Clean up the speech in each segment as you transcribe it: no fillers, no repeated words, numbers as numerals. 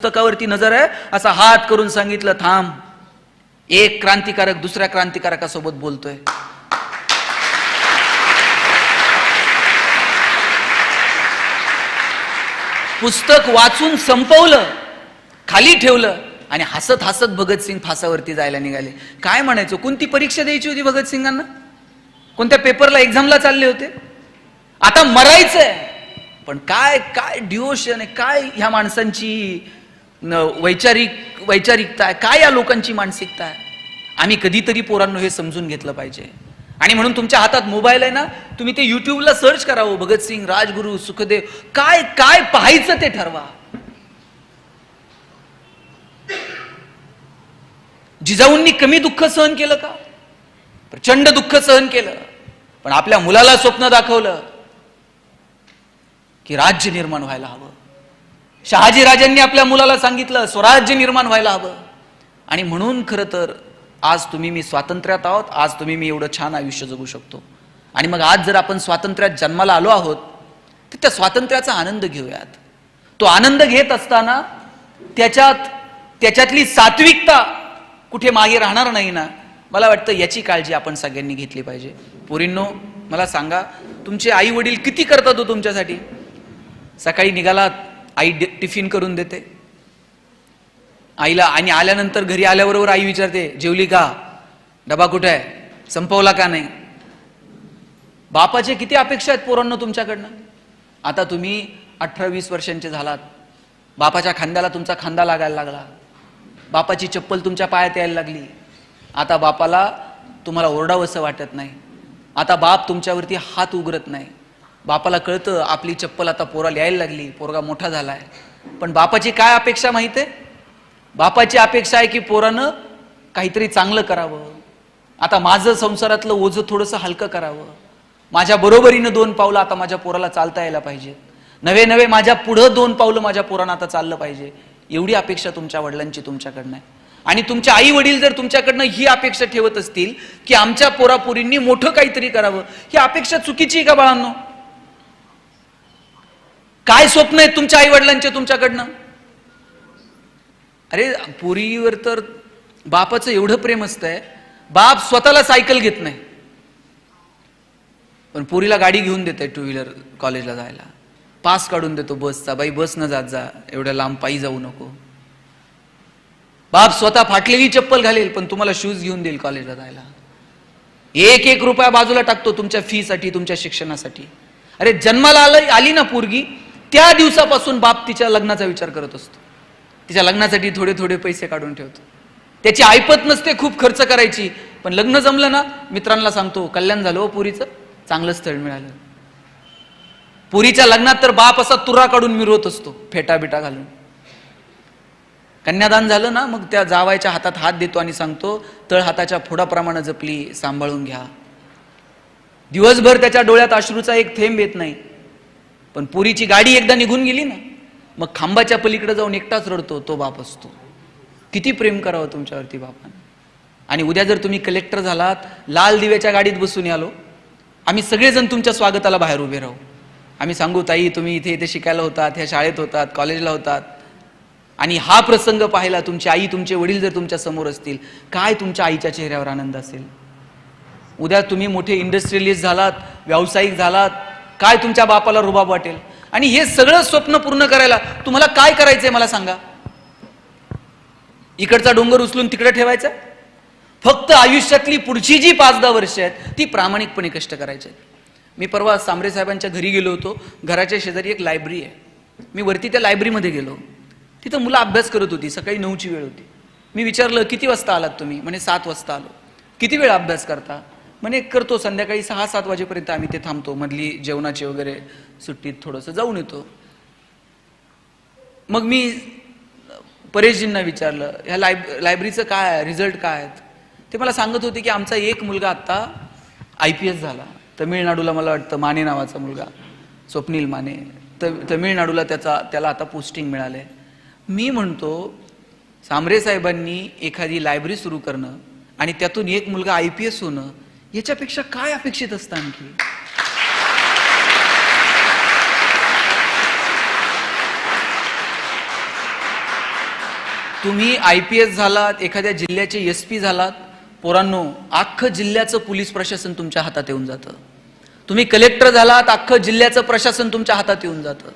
पुस्तकावरती नजर आहे असा हात करून सांगितलं, थांब, एक क्रांतिकारक दुसऱ्या क्रांतिकारकासोबत बोलतोय. पुस्तक वाचून संपवलं, खाली ठेवलं आणि हसत हसत भगतसिंग फासावरती जायला निघाले. काय म्हणायचं? कोणती परीक्षा द्यायची होती भगतसिंगांना? कोणत्या पेपरला, एक्झामला चालले होते? आता मरायचंय. पण काय काय डिवोशन आहे, काय ह्या माणसांची वैचारिकता आहे, काय या लोकांची मानसिकता आहे. आम्ही कधीतरी पोरांनो हे समजून घेतलं पाहिजे. आणि म्हणून तुमच्या हातात मोबाईल आहे ना, तुम्ही ते युट्यूबला सर्च करावं, भगतसिंग, राजगुरू, सुखदेव, काय काय पाहायचं ते ठरवा. जिजाऊंनी कमी दुःख सहन केलं का? प्रचंड दुःख सहन केलं. पण आपल्या मुलाला स्वप्न दाखवलं की राज्य निर्माण व्हायला हवं. शहाजी राजांनी आपल्या मुलाला सांगितलं स्वराज्य निर्माण व्हायला हवं. आणि म्हणून खरं तर आज तुम्ही मी स्वातंत्र्यात आहोत, आज तुम्ही मी एवढं छान आयुष्य जगू शकतो. आणि मग आज जर आपण स्वातंत्र्यात जन्माला आलो आहोत तर त्या स्वातंत्र्याचा आनंद घेऊयात. तो आनंद घेत असताना त्याच्यातली सात्विकता कुठे मागे राहणार नाही ना, मला वाटतं याची काळजी आपण सगळ्यांनी घेतली पाहिजे. पोरींनो, मला सांगा, तुमचे आई वडील किती करतात हो तुमच्यासाठी? सकाळी निघालात, आई टिफिन करून देते आईला, आणि आल्यानंतर घरी आल्याबरोबर आई विचारते, जेवली का? डबा कुठे आहे? संपवला का नाही? बापाचे किती अपेक्षा आहेत पोरांना तुमच्याकडनं. आता तुम्ही 18-20 वर्षांचे झालात, बापाच्या खांद्याला तुमचा खांदा लागायला लागला, बापाची चप्पल तुमच्या पायात यायला लागली. आता बापाला तुम्हाला ओरडावंसं वाटत नाही. आता बाप तुमच्यावरती हात उघडत नाही. बापाला कळतं आपली चप्पल आता पोराला यायला लागली, पोरगा मोठा झालाय. पण बापाची काय अपेक्षा माहिती आहे? बापाची अपेक्षा आहे की पोरानं काहीतरी चांगलं करावं. आता माझं संसारातलं ओझं थोडंसं हलकं करावं. माझ्या बरोबरीनं 2 पावलं आता माझ्या पोराला चालता यायला पाहिजे. नवे माझ्या पुढं 2 पावलं माझ्या पोरानं आता चाललं पाहिजे. एवढी अपेक्षा तुमच्या वडिलांची तुमच्याकडनं आहे. आणि तुमच्या आई वडील जर तुमच्याकडनं ही अपेक्षा ठेवत असतील की आमच्या पोरापोरींनी मोठं काहीतरी करावं, ही अपेक्षा चुकीची का बाळांनो? काय स्वप्न आहेत तुमच्या आई वडिलांचे तुमच्याकडनं? अरे पोरीवर तर बापाचं एवढं प्रेम असतंय, बाप स्वतःला सायकल घेत नाही पण पोरीला गाडी घेऊन देते, 2 व्हीलर कॉलेजला जायला. पास काढून देतो बसचा, बाई बस न जात जा, एवढ्या लांब पायी जाऊ नको. बाप स्वतः फाटलेली चप्पल घालेल पण तुम्हाला शूज घेऊन देईल कॉलेजला जायला. 1-1 रुपया बाजूला टाकतो तुमच्या फी साठी, तुमच्या शिक्षणासाठी. अरे जन्माला आली ना पोरगी, त्या दिवसापासून बाप तिच्या लग्नाचा विचार करत असतो. तिच्या लग्नासाठी थोडे थोडे पैसे काढून ठेवतो. त्याची ऐपत नसते खूप खर्च करायची, पण लग्न जमलं ना मित्रांना सांगतो, कल्याण झालं हो पुरीचं, चांगलं स्थळ मिळालं. पुरीच्या लग्नात तर बाप असा तुरा काढून मिरवत असतो, फेटा बिटा घालून. कन्यादान झालं ना, मग त्या जावायच्या हातात हात देतो आणि सांगतो, तळ हाताच्या फोडाप्रमाणे जपली, सांभाळून घ्या. दिवसभर त्याच्या डोळ्यात अश्रूचा एक थेंब येत नाही. पण पुरीची गाडी एकदा निघून गेली ना, मग खांबाच्या पलीकडे जाऊन एकटाच रडतो तो बाप असतो. किती प्रेम करावं तुमच्यावरती बापाने. आणि उद्या जर तुम्ही कलेक्टर झालात, लाल दिव्याच्या गाडीत बसून आलो, आम्ही सगळेजण तुमच्या स्वागताला बाहेर उभे राहू. आम्ही सांगू, ताई तुम्ही इथे इथे शिकायला होतात, ह्या शाळेत होतात, कॉलेजला होतात, आणि हा प्रसंग पाहिला, तुमची आई तुमचे वडील जर तुमच्या समोर असतील, काय तुमच्या आईच्या चेहऱ्यावर आनंद असेल. उद्या तुम्ही मोठे इंडस्ट्रियलिस्ट झालात, व्यावसायिक झालात, काय तुमच्या बापाला रुबाब वाटेल. आणि हे सगळं स्वप्न पूर्ण करायला तुम्हाला काय करायचंय मला सांगा? इकडचा डोंगर उचलून तिकडे ठेवायचा? फक्त आयुष्यातली पुढची जी 5-10 वर्ष आहेत ती प्रामाणिकपणे कष्ट करायचे. मी परवा सांबरे साहेबांच्या घरी गेलो होतो. घराच्या शेजारी एक लायब्ररी आहे. मी वरती त्या लायब्ररीमध्ये गेलो. तिथं मुलं अभ्यास करत होती. सकाळी 9ची वेळ होती. मी विचारलं, किती वाजता आलात तुम्ही? म्हणे 7 वाजता आलो. किती वेळ अभ्यास करता? म्हणे करतो संध्याकाळी 6-7 वाजेपर्यंत आम्ही ते थांबतो, मधली जेवणाची वगैरे सुट्टीत थोडंसं जाऊन येतो. मग मी परेशजींना विचारलं, ह्या लायब्ररीचं काय आहे, रिझल्ट काय आहेत? ते मला सांगत होते की आमचा एक मुलगा आत्ता IPS झाला. तमिळनाडूला, मला वाटतं माने नावाचा मुलगा, स्वप्नील माने, तमिळनाडूला त्याला आता पोस्टिंग मिळाले. मी म्हणतो, सांबरे साहेबांनी एखादी लायब्ररी सुरू करणं आणि त्यातून एक मुलगा IPS होणं, याच्यापेक्षा काय अपेक्षित असतं आणखी? तुम्ही IPS झालात, एखाद्या जिल्ह्याचे SP झालात, पोरांनो अख्खं जिल्ह्याचं पोलीस प्रशासन तुमच्या हातात येऊन जातं. तुम्ही कलेक्टर झालात, अख्खं जिल्ह्याचं प्रशासन तुमच्या हातात येऊन जातं.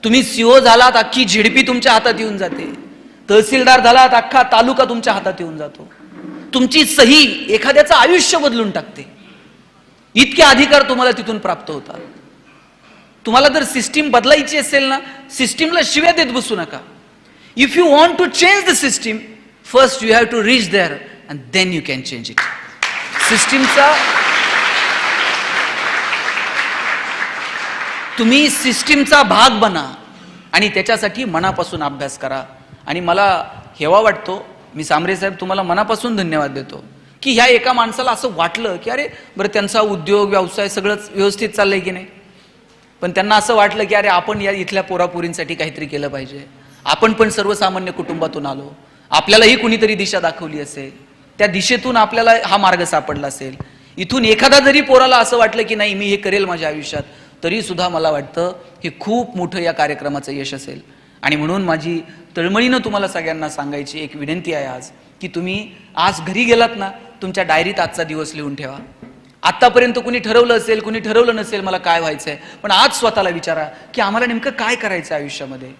तुम्ही CO झालात, अख्खी ZP तुमच्या हातात येऊन जाते. तहसीलदार झालात, अख्खा तालुका तुमच्या हातात येऊन जातो. तुमची सही एखाद्याचं आयुष्य बदलून टाकते. इतके अधिकार तुम्हाला तिथून प्राप्त होतात. तुम्हाला जर सिस्टीम बदलायची असेल ना, सिस्टीमला शिव्या देत बसू नका. If you want to change the system, first you have to reach there and then you can change it. तुम्ही सिस्टीमचा भाग बना आणि त्याच्यासाठी मनापासून अभ्यास करा. आणि मला हेवा वाटतो, मी सांबरे साहेब तुम्हाला मनापासून धन्यवाद देतो की ह्या एका माणसाला असं वाटलं की अरे बरं त्यांचा उद्योग व्यवसाय सगळंच व्यवस्थित चाललंय की नाही, पण त्यांना असं वाटलं की अरे आपण या इथल्या पोरापोरींसाठी काहीतरी केलं पाहिजे. आपण पण सर्वसामान्य कुटुंबातून आलो, आपल्यालाही कुणीतरी दिशा दाखवली असेल, त्या दिशेतून आपल्याला हा मार्ग सापडला असेल. इथून एखादा जरी पोराला असं वाटलं की नाही मी हे करेल माझ्या आयुष्यात, तरी सुद्धा मला वाटतं हे खूप मोठं या कार्यक्रमाचं यश असेल. आणि म्हणून माझी तळमळीनं तुम्हाला सगळ्यांना सांगायची एक विनंती आहे आज, की तुम्ही आज घरी गेलात ना, तुमच्या डायरीत आजचा दिवस लिहून ठेवा. आतापर्यंत कुणी ठरवलं असेल, कुणी ठरवलं नसेल मला काय व्हायचंय, पण आज स्वतःला विचारा की आम्हाला नेमकं काय करायचं आयुष्यामध्ये.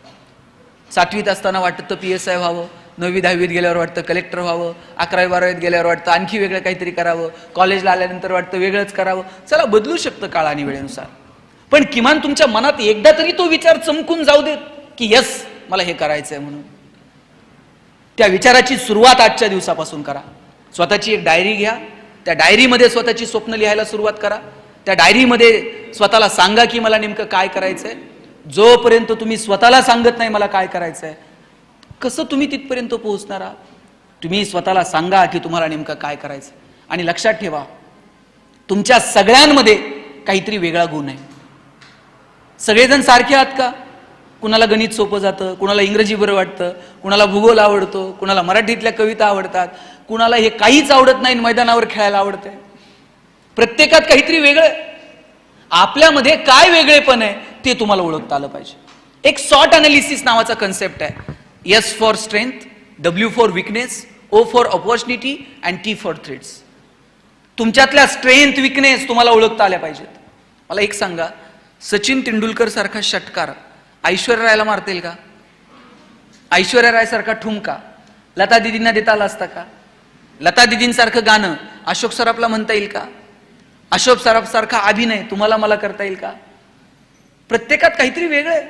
7वीत असताना वाटतं PSI व्हावं, 9वी 10वीत गेल्यावर वाटतं कलेक्टर व्हावं, 11वी 12वीत गेल्यावर वाटतं आणखी वेगळं काहीतरी करावं, कॉलेजला आल्यानंतर वाटतं वेगळंच करावं. चला बदलू शकतं काळ आणि वेळेनुसार, पण किमान तुमच्या मनात एकदा तरी तो विचार चमकून जाऊ देत की यस मला हे करायचंय म्हणून. त्या विचाराची सुरुवात आजच्या दिवसापासून करा. स्वतःची एक डायरी घ्या, त्या डायरीमध्ये स्वतःची स्वप्न लिहायला सुरुवात करा. त्या डायरीमध्ये स्वतःला सांगा की मला नेमकं काय करायचंय. जोपर्यंत तुम्ही स्वतःला सांगत नाही मला काय करायचंय, कसं तुम्ही तिथपर्यंत पोहोचणार आहात. तुम्ही स्वतःला सांगा की तुम्हाला नेमकं काय करायचं. आणि लक्षात ठेवा, तुमच्या सगळ्यांमध्ये काहीतरी वेगळा गुण आहे. सगळेजण सारखे आहात का? कुणाला गणित सोपं जातं, कुणाला इंग्रजी बरं वाटतं, कुणाला भूगोल आवडतो, कुणाला मराठीतल्या कविता आवडतात, कुणाला हे काहीच आवडत नाही, मैदानावर खेळायला आवडतंय. प्रत्येकात काहीतरी वेगळं आहे. आपल्यामध्ये काय वेगळेपण आहे ते तुम्हाला ओळखता आलं पाहिजे. एक सॉर्ट अनालिसिस नावाचा कन्सेप्ट आहे. S for strength, W for weakness, O for opportunity and T for threats. तुमच्यातल्या स्ट्रेंथ विकनेस तुम्हाला ओळखता आल्या पाहिजेत. मला एक सांगा, सचिन तेंडुलकर सारखा षटकार ऐश्वर्या रायला मारता येईल का? ऐश्वर्या राय सारखा ठुमका लता दिदींना देता आला असता का? लता दिदींसारखं गाणं अशोक सराफला म्हणता येईल का? अशोक सराफ सारखा अभिनय तुम्हाला मला करता येईल का? प्रत्येकात काहीतरी वेगळं आहे.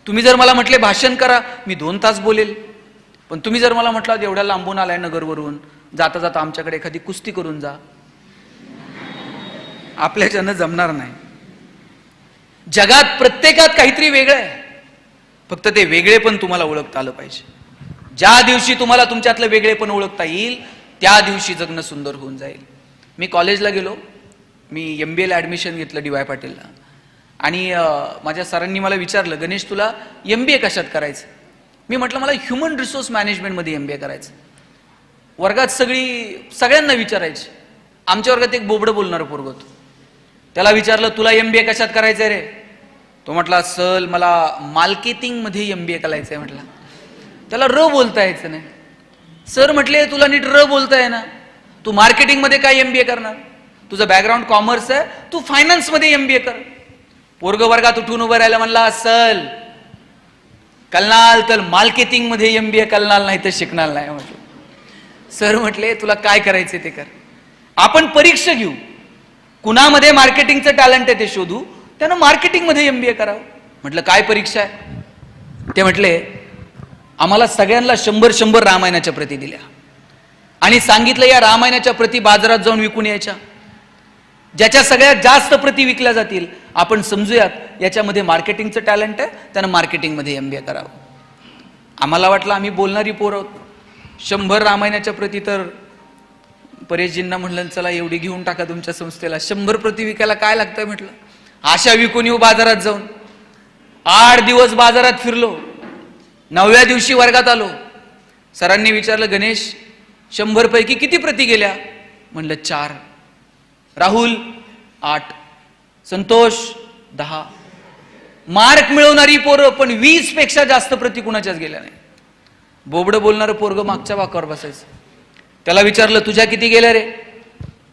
तुम्ही जर मला म्हटले भाषण करा, मी 2 तास बोलेल. पण तुम्ही जर मला म्हटलं एवढ्या लांबून आलाय नगरवरून, जाता जाता आमच्याकडे एखादी कुस्ती करून जा, आपल्याच्यानं जमणार नाही. जगात प्रत्येकात काहीतरी वेगळं आहे. फक्त ते वेगळेपण तुम्हाला ओळखता आलं पाहिजे. ज्या दिवशी तुम्हाला तुमच्यातलं वेगळेपण ओळखता येईल, त्या दिवशी जगणं सुंदर होऊन जाईल. मी कॉलेजला गेलो, मी MBA ला ॲडमिशन घेतलं DY पाटीलला. आणि माझ्या सरांनी मला विचारलं, गणेश तुला MBA कशात करायचं? मी म्हटलं मला ह्युमन रिसोर्स मॅनेजमेंटमध्ये MBA करायचं. वर्गात सगळ्यांना विचारायचे. आमच्या वर्गात एक बोबडं बोलणारं पोरग होतं. त्याला विचारलं तुला MBA कशात करायचंय रे? तो म्हटला सल मला मार्केटिंगमध्ये MBA करायचंय. म्हटलं त्याला र बोलता यायचं नाही. सर म्हटले तुला नीट र बोलता आहे ना, तू मार्केटिंगमध्ये काय MBA करणार? तुझं बॅकग्राऊंड कॉमर्स आहे, तू फायनान्समध्ये MBA कर. पोरग वर्गात उठून उभं राहिला, म्हणला सल कलनाल तर मार्केटिंगमध्ये MBA कलनाल नाही तर शिकणार नाही. म्हटलं सर म्हटले तुला काय करायचं ते कर, आपण परीक्षा घेऊ, कुणामध्ये मार्केटिंगचं टॅलेंट आहे ते शोधू, त्यानं मार्केटिंगमध्ये MBA करावं. म्हटलं काय परीक्षा आहे? ते म्हटले आम्हाला सगळ्यांना 100 रामायणाच्या प्रती दिल्या आणि सांगितलं या रामायणाच्या प्रती बाजारात जाऊन विकून यायच्या. ज्याच्या सगळ्यात जास्त प्रती विकल्या जातील आपण समजूयात याच्यामध्ये मार्केटिंगचं टॅलेंट आहे, त्यानं मार्केटिंगमध्ये MBA करावं. आम्हाला वाटलं आम्ही बोलणारी पोर आहोत. 100 रामायणाच्या प्रती तर परेशजींना म्हणलं चला एवढी घेऊन टाका तुमच्या संस्थेला. 100 प्रती विकायला काय लागतंय म्हटलं. आशा विकून येऊ बाजारात जाऊन. 8 दिवस बाजारात फिरलो. 9व्या दिवशी वर्गात आलो. सरांनी विचारलं गणेश 100 पैकी किती प्रती गेल्या? म्हणलं 4. राहुल 8, संतोष 10. मार्क मिळवणारी पोरं पण 20 पेक्षा जास्त प्रती कुणाच्याच गेल्या नाही. बोबडं बोलणारं पोरग मागच्या बाकावर बसायचं. त्याला विचारलं तुझ्या किती गेल्या रे?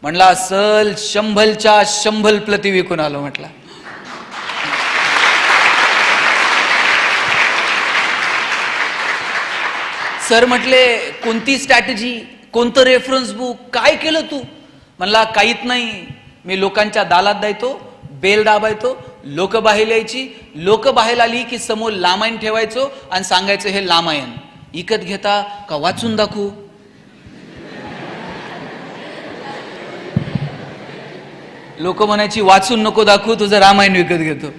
म्हणला सल 100च्या 100 प्रति विकून आलो. म्हटला सर म्हटले कोणती स्ट्रॅटेजी, कोणतं रेफरन्स बुक, काय केलं तू? म्हणला काहीच नाही, मी लोकांच्या दालात द्यायचो, बेल दाबायचो, लोक बाहेर यायची, लोक बाहेर आली की समोर लामायण ठेवायचो आणि सांगायचं हे लामायण इकत घेता का वाचून दाखवू? लोक म्हणायची वाचून नको दाखवू, तुझं रामायण विकत घेतो.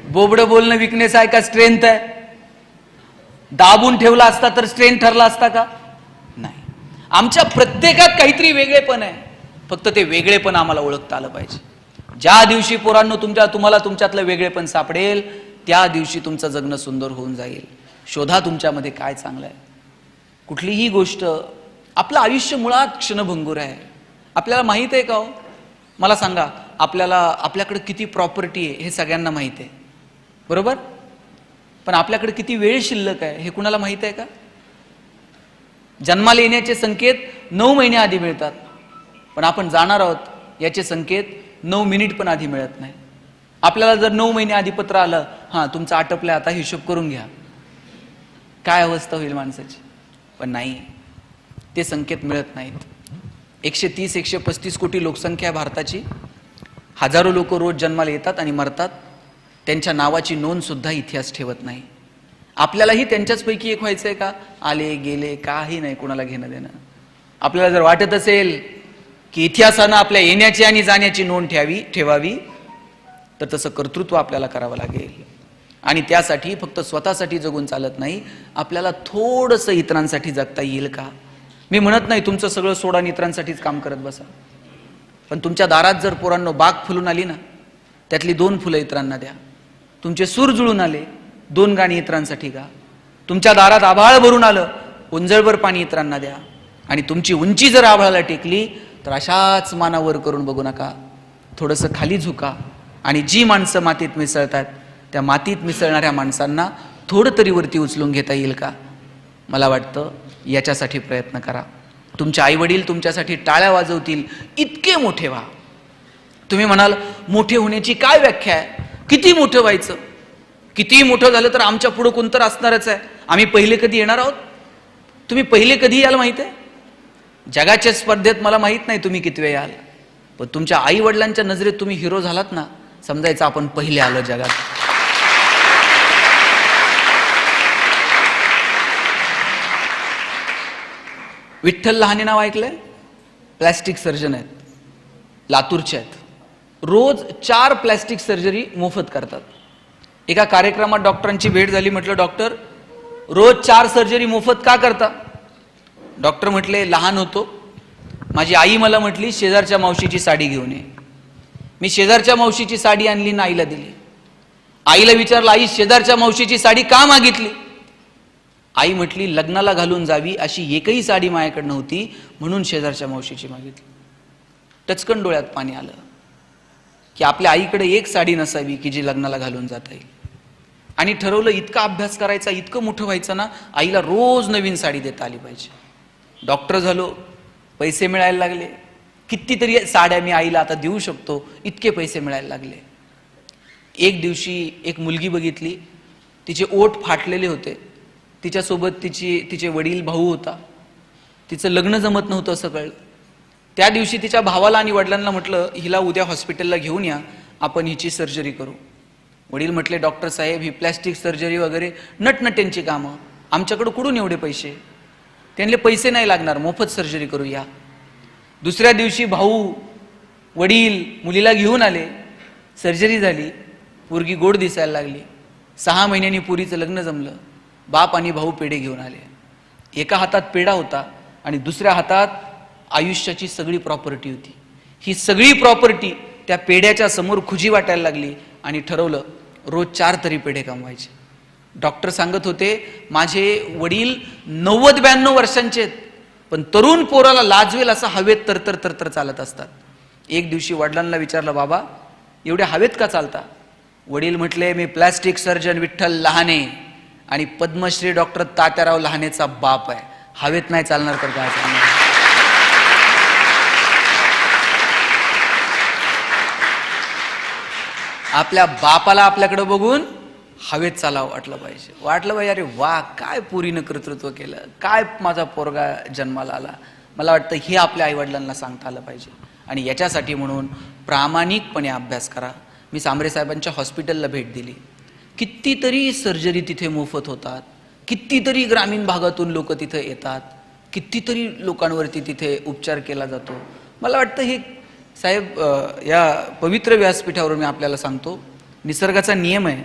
बोबडं बोलणं विकनेस आहे का स्ट्रेंथ आहे? दाबून ठेवला असता तर स्ट्रेंथ ठरला असता का? नाही. आमच्या प्रत्येकात काहीतरी वेगळेपण आहे, फक्त ते वेगळेपण आम्हाला ओळखता आलं पाहिजे. ज्या दिवशी पोरांनो तुम्हाला तुमच्यातलं वेगळेपण सापडेल त्या दिवशी तुमचं जगणं सुंदर होऊन जाईल. शोधा तुमच्यामध्ये काय चांगलं आहे. कुठलीही गोष्ट, आपलं आयुष्य मुळात क्षणभंगूर आहे. आपल्याला माहित आहे का हो? मला सांगा, आपल्याकडे किती प्रॉपर्टी आहे हे सगळ्यांना माहित आहे, बरोबर? पण आपल्याकडे किती वेळ शिल्लक आहे हे कुणाला माहित आहे का? जन्माला येण्याचे संकेत 9 महिने आधी मिळतात, पण आपण जाणार आहोत याचे संकेत 9 मिनिट पण आधी मिळत नाही. आपल्याला जर 9 महिने आधी पत्र आलं, हां तुमचं आटपलंय आता हिशोब करून घ्या, काय अवस्था होईल माणसाची? पण नाही, ते संकेत मिळत नाहीत. 130-135 कोटी लोकसंख्या आहे भारताची. हजारो लोक रोज जन्माला येतात आणि मरतात, त्यांच्या नावाची नोंद सुद्धा इतिहास ठेवत नाही. आपल्यालाही त्यांच्याचपैकी एक व्हायचंय का? आले गेले काही नाही, कोणाला घेणं देणं. आपल्याला जर वाटत असेल की इतिहासानं आपल्या येण्याची आणि जाण्याची नोंद ठेवावी तर तसं कर्तृत्व आपल्याला करावं लागेल. आणि त्यासाठी फक्त स्वतःसाठी जगून चालत नाही, आपल्याला थोडंसं इतरांसाठी जगता येईल का? मी म्हणत नाही तुमचं सगळं सोडा आणि इतरांसाठीच काम करत बसा, पण तुमच्या दारात जर पोरांनो बाग फुलून आली ना, त्यातली 2 फुलं इतरांना द्या. तुमचे सूर जुळून आले, 2 गाणी इतरांसाठी गा. तुमच्या दारात आभाळ भरून आलं, उंजळभर पाणी इतरांना द्या. आणि तुमची उंची जर आभाळाला टेकली तर अशाच मानावर करून बघू नका, थोडंसं खाली झुका. आणि जी माणसं मातीत मिसळतात त्या मातीत मिसळणाऱ्या माणसांना थोडं तरी वरती उचलून घेता येईल का? मला वाटतं याच्यासाठी प्रयत्न करा. तुमचे आईवडील तुमच्यासाठी टाळ्या वाजवतील इतके मोठे व्हा. तुम्ही म्हणाल मोठे होण्याची काय व्याख्या आहे? किती मोठं व्हायचं? किती मोठं झालं तर आमच्या पुढं कोणतर असणारच आहे, आम्ही पहिले कधी येणार आहोत? तुम्ही पहिले कधी याल माहित आहे? जगाच्या स्पर्धेत मला माहित नाही तुम्ही किती वेळ याल, पण तुमच्या आई वडिलांच्या नजरेत तुम्ही हिरो झालात ना, समजायचं आपण पहिले आलो जगात. विठ्ठल लहाने नाव ऐकलंय? प्लॅस्टिक सर्जन आहेत, लातूरचे आहेत. रोज 4 प्लॅस्टिक सर्जरी मोफत करतात. एका कार्यक्रमात डॉक्टरांची भेट झाली. म्हटलं डॉक्टर रोज 4 सर्जरी मोफत का करता? डॉक्टर म्हटले लहान होतो, माझी आई मला म्हटली शेजारच्या मावशीची साडी घेऊन ये. मी शेजारच्या मावशीची साडी आणली ना आईला दिली. आईला विचारलं आई शेजारच्या मावशीची साडी का मागितली? आई म्हटली लग्नाला घालून जावी अशी एकही साडी माझ्याकडे नव्हती, म्हणून शेजारच्या मावशीची मागितली. टचकन डोळ्यात पाणी आलं की आपल्या आईकडे एक साडी नसावी की जी लग्नाला घालून जाता येईल. आणि ठरवलं इतका अभ्यास करायचा, इतकं मोठं व्हायचं ना, आईला रोज नवीन साडी देता आली पाहिजे. डॉक्टर झालो, पैसे मिळायला लागले, कितीतरी साड्या मी आईला आता देऊ शकतो इतके पैसे मिळायला लागले. एक दिवशी एक मुलगी बघितली, तिचे ओठ फाटलेले होते, तिच्यासोबत तिचे वडील भाऊ होता. तिचं लग्न जमत नव्हतं असं कळलं. त्या दिवशी तिच्या भावाला आणि वडिलांना म्हटलं हिला उद्या हॉस्पिटलला घेऊन या, आपण हिची सर्जरी करू. वडील म्हटले डॉक्टर साहेब ही प्लॅस्टिक सर्जरी वगैरे नटनट्यांची कामं, आमच्याकडे कुठून एवढे पैसे? त्यांना पैसे नाही लागणार, मोफत सर्जरी करूया. दुसऱ्या दिवशी भाऊ वडील मुलीला घेऊन आले, सर्जरी झाली, पोरगी गोड दिसायला लागली. 6 महिन्यांनी पोरीचं लग्न जमलं. बाप आणि भाऊ पेढे घेऊन आले. एका हातात पेढा होता आणि दुसऱ्या हातात आयुष्याची सगळी प्रॉपर्टी होती. ही सगळी प्रॉपर्टी त्या पेढ्याच्या समोर खुजी वाटायला लागली आणि ठरवलं रोज 4 तरी पेढे कमवायचे. डॉक्टर सांगत होते माझे वडील 90-92 वर्षांचे आहेत, पण तरुण पोराला लाजवेल असं हवेत तरतर चालत असतात. एक दिवशी वडिलांना विचारलं बाबा एवढ्या हवेत का चालता? वडील म्हटले मी प्लॅस्टिक सर्जन विठ्ठल लहाने आणि पद्मश्री डॉक्टर तात्याराव लहानेचा बाप आहे. हवेत नाही चालणार तर काय चालणार. आपल्या बापाला आपल्याकडे बघून हवेत चालावं वाटलं पाहिजे. अरे वा, काय पुरीनं कर्तृत्व केलं, काय माझा पोरगा जन्माला आला. मला वाटतं हे आपल्या आईवडिलांना सांगता आलं पाहिजे. आणि याच्यासाठी म्हणून प्रामाणिकपणे अभ्यास करा. मी सांबरे साहेबांच्या हॉस्पिटलला भेट दिली. कितीतरी सर्जरी तिथे मोफत होतात, कितीतरी ग्रामीण भागातून लोक तिथे येतात, कितीतरी लोकांवरती तिथे उपचार केला जातो. मला वाटतं हे साहेब, या पवित्र व्यासपीठावरून मी आपल्याला सांगतो, निसर्गाचा नियम आहे,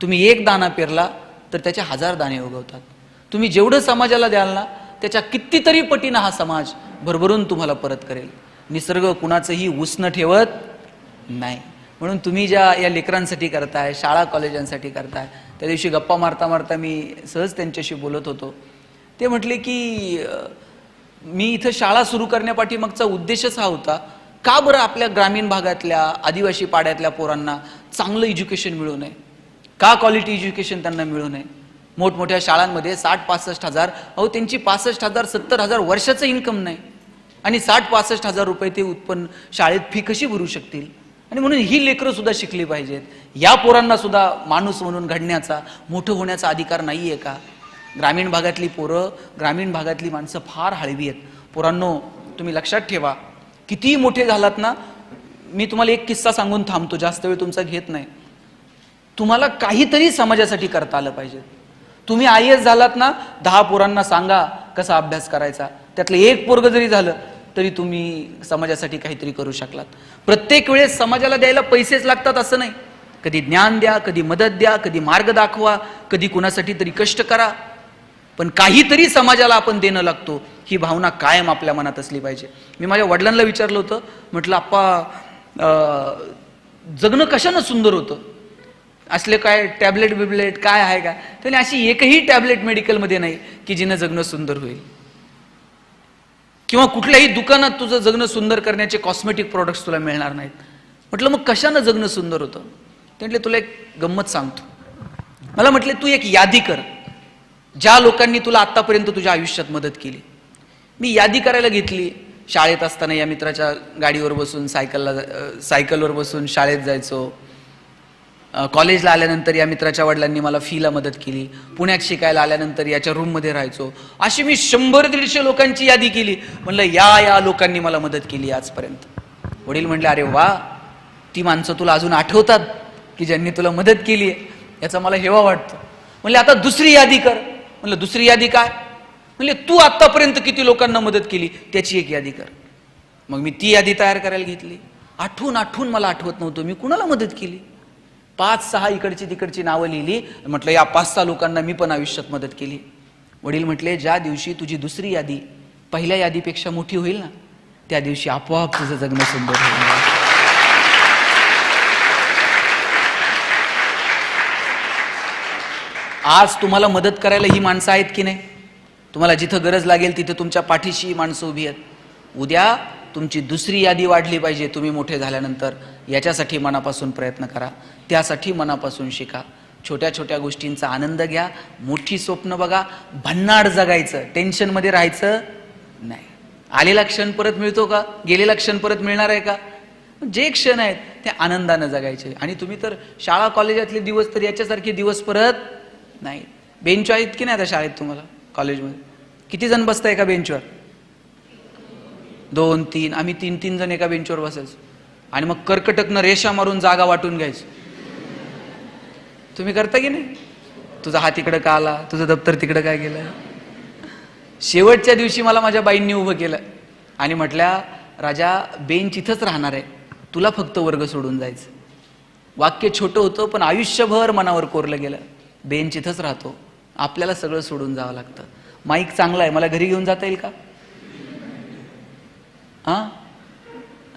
तुम्ही एक दाणा पेरला तर त्याचे 1000 दाणे उगवतात. तुम्ही जेवढं समाजाला द्याल ना, त्याच्या कितीतरी पटीनं हा समाज भरभरून तुम्हाला परत करेल. निसर्ग कुणाचंही उसनं ठेवत नाही. म्हणून तुम्ही ज्या या लेकरांसाठी करताय, शाळा कॉलेजांसाठी करताय, त्या दिवशी गप्पा मारता मारता मी सहज त्यांच्याशी बोलत होतो. ते म्हटले की मी इथं शाळा सुरू करण्यापाठीमागचा उद्देशच हा होता, का बरं आपल्या ग्रामीण भागातल्या आदिवासी पाड्यातल्या पोरांना चांगलं एज्युकेशन मिळू नये, का क्वालिटी एज्युकेशन त्यांना मिळू नये. मोठमोठ्या शाळांमध्ये 60-65 हजार, अहो त्यांची 65 हजार 70 हजार वर्षाचं इन्कम नाही, आणि 60-65 हजार रुपये ते उत्पन्न शाळेत फी कशी भरू शकतील. आणि म्हणून ही लेकरं सुद्धा शिकली पाहिजेत. या पोरांना सुद्धा माणूस म्हणून घडण्याचा, मोठं होण्याचा अधिकार नाही आहे का. ग्रामीण भागातली पोरं, ग्रामीण भागातली माणसं फार हळवी आहेत. पोरांनो, तुम्ही लक्षात ठेवा, कितीही मोठे झालात ना, मी तुम्हाला एक किस्सा सांगून थांबतो, जास्त वेळ तुमचा घेत नाही. तुम्हाला काहीतरी समाजासाठी करता आलं पाहिजे. तुम्ही IAS झालात ना, 10 पोरांना सांगा कसा अभ्यास करायचा, त्यातलं एक पोरग जरी झालं तरी तुम्ही समाजासाठी काहीतरी करू शकलात. प्रत्येक वेळेस समाजाला द्यायला पैसेच लागतात असं नाही. कधी ज्ञान द्या, कधी मदत द्या, कधी मार्ग दाखवा, कधी कुणासाठी तरी कष्ट करा, पण काहीतरी समाजाला आपण देणं लागतो, ही भावना कायम आपल्या मनात असली पाहिजे. मी माझ्या वडिलांना विचारलं होतं, म्हटलं आप्पा जगणं कशानं सुंदर होतं, असले काय टॅबलेट बिबलेट काय आहे का. त्याने अशी एकही टॅबलेट मेडिकलमध्ये नाही की जिनं जगणं सुंदर होईल, किंवा कुठल्याही दुकानात तुझं जगणं सुंदर करण्याचे कॉस्मेटिक प्रोडक्ट्स तुला मिळणार नाहीत. म्हटलं मग कशानं जगणं सुंदर होतं. ते म्हटले तुला एक गंमत सांगतो. मला म्हटले तू एक यादी कर, ज्या लोकांनी तुला आतापर्यंत तुझ्या आयुष्यात मदत केली. मी यादी करायला घेतली. शाळेत असताना या मित्राच्या गाडीवर बसून सायकलवर बसून शाळेत जायचो. कॉलेजला आल्यानंतर या मित्राच्या वडिलांनी मला फीला मदत केली. पुण्यात शिकायला आल्यानंतर याच्या रूममध्ये राहायचो. अशी मी 100-150 लोकांची यादी केली. म्हणलं या लोकांनी मला मदत केली आजपर्यंत. वडील म्हणले अरे वा, ती माणसं तुला अजून आठवतात की ज्यांनी तुला मदत केली आहे, याचा मला हेवा वाटतो. म्हणले आता दुसरी यादी कर. म्हणलं दुसरी यादी काय. म्हणले तू आतापर्यंत किती लोकांना मदत केली त्याची एक यादी कर. मग मी ती यादी तयार करायला घेतली. आठवून मला आठवत नव्हतं मी कुणाला मदत केली. 5-6 इकडची तिकडची नावं लिहिली. म्हटलं या 5-6 लोकांना मी पण आयुष्यात मदत केली. वडील म्हटले ज्या दिवशी तुझी दुसरी यादी पहिल्या यादीपेक्षा मोठी होईल ना, त्या दिवशी आपोआप तुझं जगणं सुंदर होईल. आज तुम्हाला मदत करायला ही माणसं आहेत की नाही. तुम्हाला जिथं गरज लागेल तिथं तुमच्या पाठीशी माणसं उभी आहेत. उद्या तुमची दुसरी यादी वाढली पाहिजे तुम्ही मोठे झाल्यानंतर. याच्यासाठी मनापासून प्रयत्न करा, त्यासाठी मनापासून शिका. छोट्या छोट्या गोष्टींचा आनंद घ्या, मोठी स्वप्न बघा, भन्नाड जगायचं, टेन्शनमध्ये राहायचं नाही. आलेला क्षण परत मिळतो का, गेलेला क्षण परत मिळणार आहे का. जे क्षण आहेत ते आनंदानं जगायचे. आणि तुम्ही तर शाळा कॉलेजातले दिवस तर याच्यासारखे दिवस परत नाही. बेंच आहेत की नाही आता शाळेत तुम्हाला कॉलेजमध्ये, किती जण बसताय एका बेंचवर. 2-3, आम्ही 3-3 जण एका बेंचवर बसायचो. आणि मग कर्कटकनं रेषा मारून जागा वाटून घ्यायची. तुम्ही करता की नाही. तुझा हात इकडं का आला, तुझं दप्तर तिकडं काय गेलं. शेवटच्या दिवशी मला माझ्या बाईंनी उभं केलं आणि म्हटल्या राजा बेंच इथंच राहणार आहे, तुला फक्त वर्ग सोडून जायचं. वाक्य छोटं होतं पण आयुष्यभर मनावर कोरलं गेलं. बेंच इथंच राहतो, आपल्याला सगळं सोडून जावं लागतं. माईक चांगला आहे, मला घरी घेऊन जाता येईल का.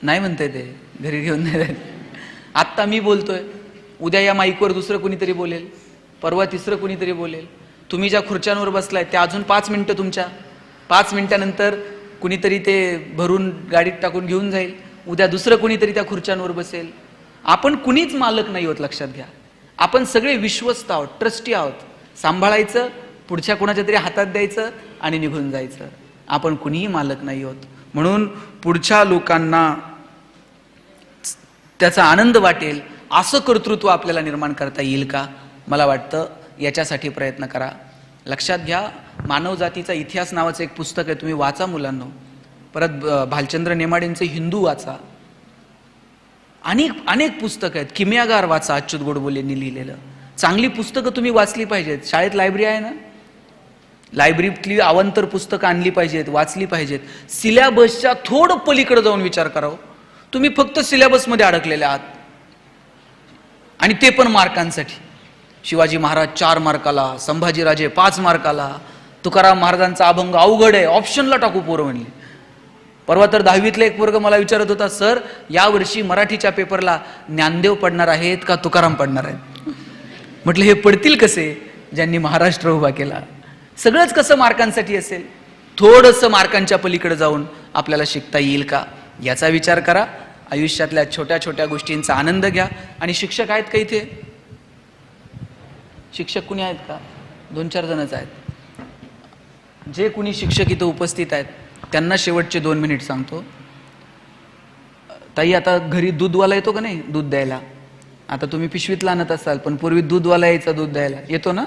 नाही म्हणते ते, घरी घेऊन नाही. आत्ता मी बोलतोय, उद्या या माईकवर दुसरं कुणीतरी बोलेल, परवा तिसरं कुणीतरी बोलेल. तुम्ही ज्या खुर्च्यांवर बसलाय त्या अजून 5 मिनिटं तुमच्या, 5 मिनिटानंतर कुणीतरी ते भरून गाडीत टाकून घेऊन जाईल. उद्या दुसरं कुणीतरी त्या खुर्च्यांवर बसेल. आपण कुणीच मालक नाही होत, लक्षात घ्या. आपण सगळे विश्वस्त आहोत, ट्रस्टी आहोत. सांभाळायचं, पुढच्या कोणाच्या तरी हातात द्यायचं आणि निघून जायचं. आपण कुणीही मालक नाही होत. म्हणून पुढच्या लोकांना त्याचा आनंद वाटेल असं कर्तृत्व आपल्याला निर्माण करता येईल का? मला वाटतं याच्यासाठी प्रयत्न करा. लक्षात घ्या, मानवजातीचा इतिहास नावाचं एक पुस्तक आहे, तुम्ही वाचा मुलांनो. परत भालचंद्र नेमाडेंचे हिंदू वाचा. अनेक पुस्तकं आहेत. किमयागार वाचा, अच्युत गोडबोलेंनी लिहिलेलं. चांगली पुस्तकं तुम्ही वाचली पाहिजेत. शाळेत लायब्ररी आहे ना, लायब्ररीतली अवांतर पुस्तकं आणली पाहिजेत, वाचली पाहिजेत. सिलेबसच्या थोडं पलीकडे जाऊन विचार करावं. तुम्ही फक्त सिलेबसमध्ये अडकलेले आहात, आणि ते पण मार्कांसाठी. शिवाजी महाराज 4 मार्काला, संभाजीराजे 5 मार्काला, तुकाराम महाराजांचा अभंग अवघड आहे, ऑप्शनला टाकू पोरं म्हणले. परवा तर 10वीतला एक वर्ग मला विचारत होता, सर यावर्षी मराठीच्या पेपरला ज्ञानदेव पडणार आहेत का तुकाराम पडणार आहेत? म्हटलं हे पडतील कसे ज्यांनी महाराष्ट्र उभा केला. सगळंच कसं मार्कांसाठी असेल? थोडंसं मार्कांच्या पलीकडे जाऊन आपल्याला शिकता येईल का याचा विचार करा. आयुष्यातल्या छोट्या छोट्या गोष्टींचा आनंद घ्या. आणि शिक्षक आहेत का इथे? शिक्षक कुणी आहेत का? 2-4 जणच आहेत. जे कुणी शिक्षक इथं उपस्थित आहेत त्यांना शेवटचे 2 मिनिट सांगतो. ताई, आता घरी दूधवाला येतो का नाही दूध द्यायला? आता तुम्ही पिशवीतला आणत असाल, पण पूर्वी दूधवाला यायचा दूध द्यायला, येतो ना?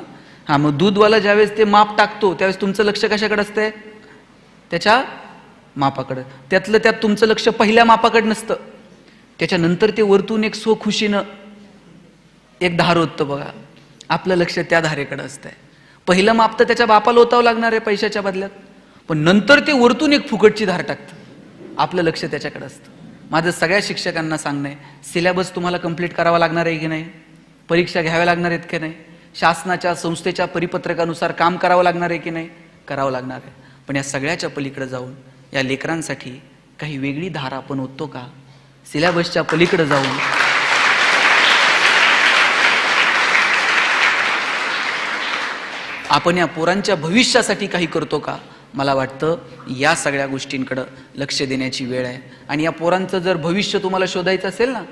हां, मग दूधवाला ज्यावेळेस ते माप टाकतो त्यावेळेस तुमचं लक्ष कशाकडे असतंय? त्याच्या मापाकडं. त्यातलं त्यात तुमचं लक्ष पहिल्या मापाकडे नसतं, त्याच्यानंतर ते वरतून एक खुशीनं एक धार होतं बघा, आपलं लक्ष त्या धारेकडे असतंय. पहिलं माप तर त्याच्या बापाला ओतावं लागणार आहे पैशाच्या बदल्यात, पण नंतर ते वरतून एक फुकटची धार टाकतं, आपलं लक्ष त्याच्याकडे असतं. माझं सगळ्या शिक्षकांना सांगणं आहे, सिलेबस तुम्हाला कंप्लीट करावा लागणार आहे की नाही? परीक्षा घ्याव्या लागणार आहेत की नाही? शासनाच्या संस्थेच्या परिपत्रकानुसार काम करावं लागणार आहे की नाही? करावं लागणार आहे. पण या सगळ्याच्या पलीकडे जाऊन या लेकरांसाठी काही वेगळी धार आपण ओततो का? सिलेबसच्या पलीकडे जाऊन आपण या पोरांच्या भविष्यासाठी काही करतो का? मला वाटतं या सगळ्या गोष्टींकडे लक्ष देण्याची वेळ आहे. आणि या पोरांचं जर भविष्य तुम्हाला शोधायचं असेल ना,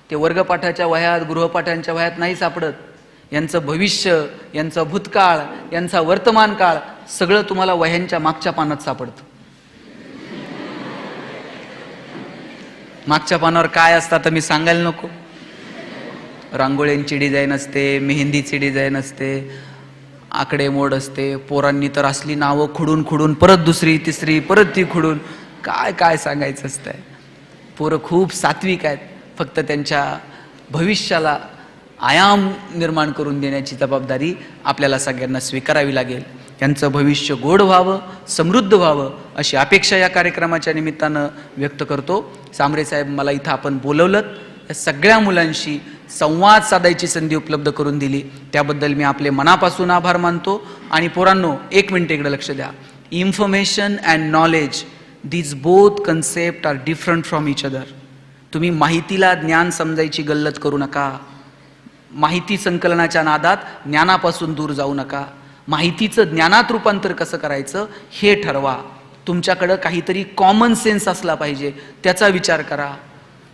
ते वर्गपाठाच्या वह्यात, गृहपाठांच्या वह्यात नाही सापडत. यांचं भविष्य, यांचा भूतकाळ, यांचा वर्तमान काळ सगळं तुम्हाला वह्यांच्या मागच्या पानात सापडतं. मागच्या पानावर काय असतं तर मी सांगायला नको. रांगोळ्यांची डिझाईन असते, मेहंदीची डिझाईन असते, आकडेमोड असते. पोरांनी तर असली नावं खुडून खुडून परत दुसरी तिसरी परत ती खुडून काय काय सांगायचं असतंय. पोरं खूप सात्विक आहेत, फक्त त्यांच्या भविष्याला आयाम निर्माण करून देण्याची जबाबदारी आपल्याला सगळ्यांना स्वीकारावी लागेल. त्यांचं भविष्य गोड व्हावं, समृद्ध व्हावं अशी अपेक्षा या कार्यक्रमाच्या निमित्तानं व्यक्त करतो. सांबरे साहेब, मला इथं आपण बोलवलं, या सगळ्या मुलांशी संवाद साधायची संधी उपलब्ध करून दिली, त्याबद्दल मी आपले मनापासून आभार मानतो. आणि पोरांनो, 1 मिनिट इकडे लक्ष द्या. Information and knowledge, these both concept are different from each other. तुम्ही माहितीला ज्ञान समजायची गल्लत करू नका. माहिती संकलनाच्या नादात ज्ञानापासून दूर जाऊ नका. माहितीचं ज्ञानात रूपांतर कसं करायचं हे ठरवा. तुमच्याकडं काहीतरी कॉमन सेन्स असला पाहिजे, त्याचा विचार करा.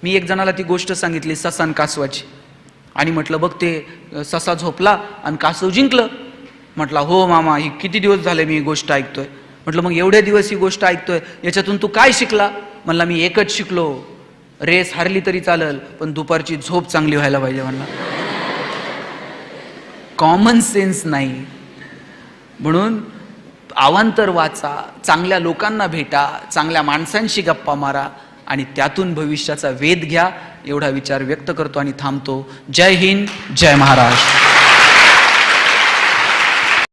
मी एक जणाला ती गोष्ट सांगितली ससा आणि कासवाची, आणि म्हटलं बघ ते ससा झोपला आणि कासव जिंकलं. म्हटलं हो मामा, ही किती दिवस झाले मी ही गोष्ट ऐकतोय. म्हटलं मग एवढे दिवस ही गोष्ट ऐकतोय, याच्यातून तू काय शिकला? म्हणला मी एकच शिकलो, रेस हारली तरी चालेल पण दुपारची झोप चांगली व्हायला पाहिजे. म्हणला कॉमन सेन्स नाही. म्हणून अवांतर वाचा, चांगल्या लोकांना भेटा, चांगल्या माणसांशी गप्पा मारा आणि त्यातून भविष्याचा वेध घ्या, एवढा विचार व्यक्त करतो आणि थांबतो. जय हिंद, जय महाराष्ट्र.